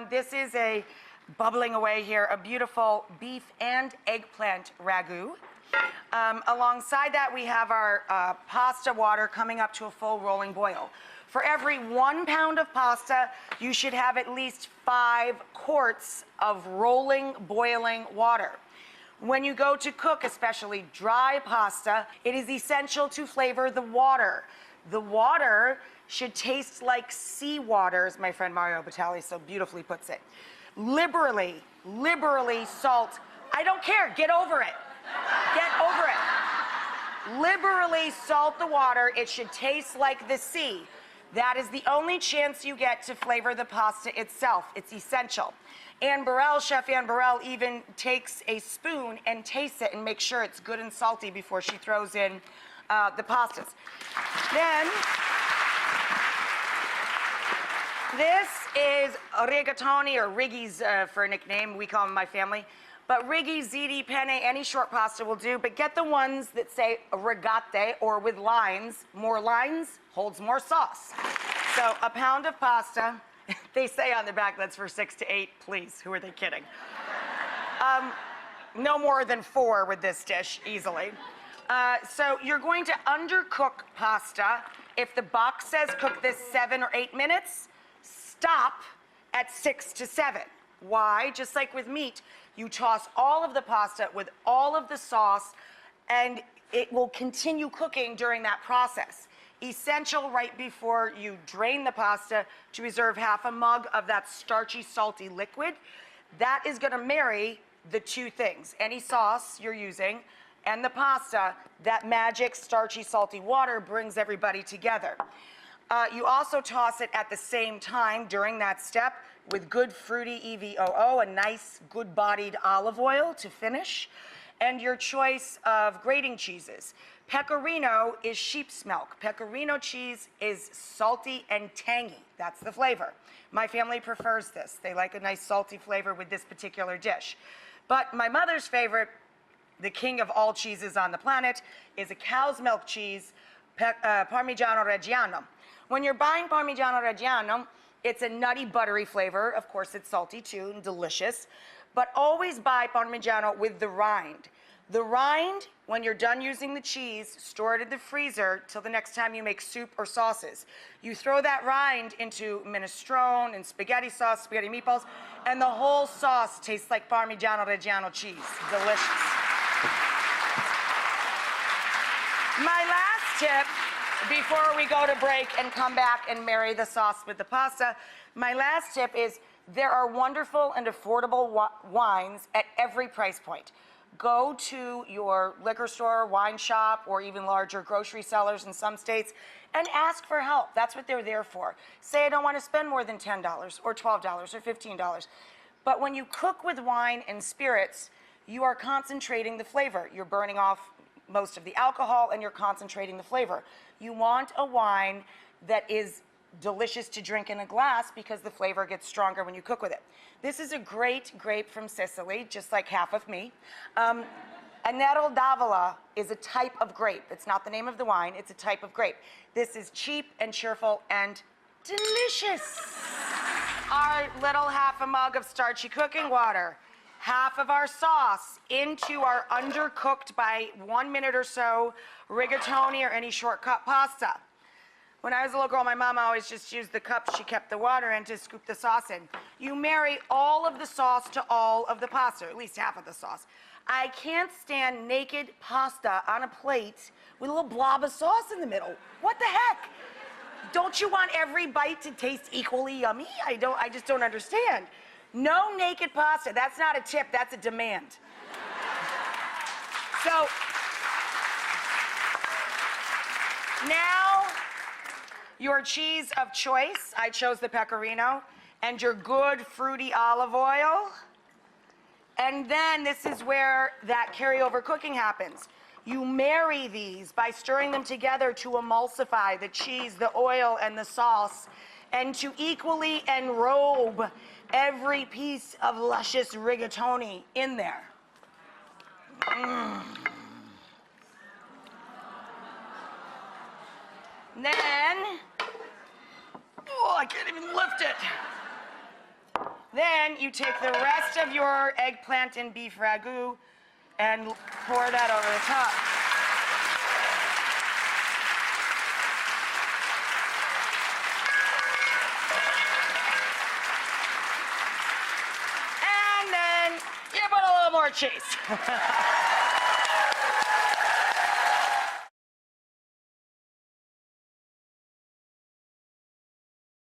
This is a bubbling away here, a beautiful beef and eggplant ragu. Alongside that, we have our pasta water coming up to a full rolling boil. For every 1 pound of pasta, you should have at least 5 quarts of rolling, boiling water. When you go to cook, especially dry pasta, it is essential to flavor the water. The water should taste like seawater, as my friend Mario Batali so beautifully puts it. Liberally salt. I don't care, get over it. Get over it. Liberally salt the water. It should taste like the sea. That is the only chance you get to flavor the pasta itself. It's essential. Chef Anne Burrell even takes a spoon and tastes it and makes sure it's good and salty before she throws in the pastas. Then, this is Rigatoni, or Riggi's for a nickname. We call them in my family. But Riggi, ziti, penne, any short pasta will do. But get the ones that say rigate or with lines. More lines holds more sauce. So a pound of pasta. They say on the back that's for 6 to 8. Please, who are they kidding? No more than 4 with this dish, easily. So you're going to undercook pasta. If the box says cook this 7 or 8 minutes, stop at 6 to 7. Why? Just like with meat, you toss all of the pasta with all of the sauce, and it will continue cooking during that process. Essential right before you drain the pasta to reserve half a mug of that starchy, salty liquid. That is going to marry the two things, any sauce you're using and the pasta. That magic starchy, salty water brings everybody together. You also toss it at the same time during that step with good fruity EVOO, a nice good-bodied olive oil to finish, and your choice of grating cheeses. Pecorino is sheep's milk. Pecorino cheese is salty and tangy. That's the flavor. My family prefers this. They like a nice salty flavor with this particular dish. But my mother's favorite, the king of all cheeses on the planet, is a cow's milk cheese, Parmigiano Reggiano. When you're buying Parmigiano Reggiano, it's a nutty, buttery flavor. Of course, it's salty too and delicious. But always buy Parmigiano with the rind. The rind, when you're done using the cheese, store it in the freezer till the next time you make soup or sauces. You throw that rind into minestrone and spaghetti sauce, spaghetti meatballs, and the whole sauce tastes like Parmigiano Reggiano cheese. Delicious. My last tip, before we go to break and come back and marry the sauce with the pasta, my last tip is there are wonderful and affordable wines at every price point. Go to your liquor store, wine shop, or even larger grocery sellers in some states and ask for help. That's what they're there for. Say I don't want to spend more than $10 or $12 or $15. But when you cook with wine and spirits, you are concentrating the flavor. You're burning off most of the alcohol and you're concentrating the flavor. You want a wine that is delicious to drink in a glass because the flavor gets stronger when you cook with it. This is a great grape from Sicily, just like half of me. Agnello d'Avola is a type of grape. It's not the name of the wine, it's a type of grape. This is cheap and cheerful and delicious. Our little half a mug of starchy cooking water, half of our sauce into our undercooked by 1 minute or so rigatoni or any shortcut pasta. When I was a little girl, my mom always just used the cup she kept the water in to scoop the sauce in. You marry all of the sauce to all of the pasta, or at least half of the sauce. I can't stand naked pasta on a plate with a little blob of sauce in the middle. What the heck? Don't you want every bite to taste equally yummy? I just don't understand. No naked pasta. That's not a tip, that's a demand. So, now, your cheese of choice, I chose the pecorino, and your good fruity olive oil. And then this is where that carryover cooking happens. You marry these by stirring them together to emulsify the cheese, the oil, and the sauce, and to equally enrobe every piece of luscious rigatoni in there. Then, oh, I can't even lift it. Then you take the rest of your eggplant and beef ragu and pour that over the top. And then you put a little more cheese.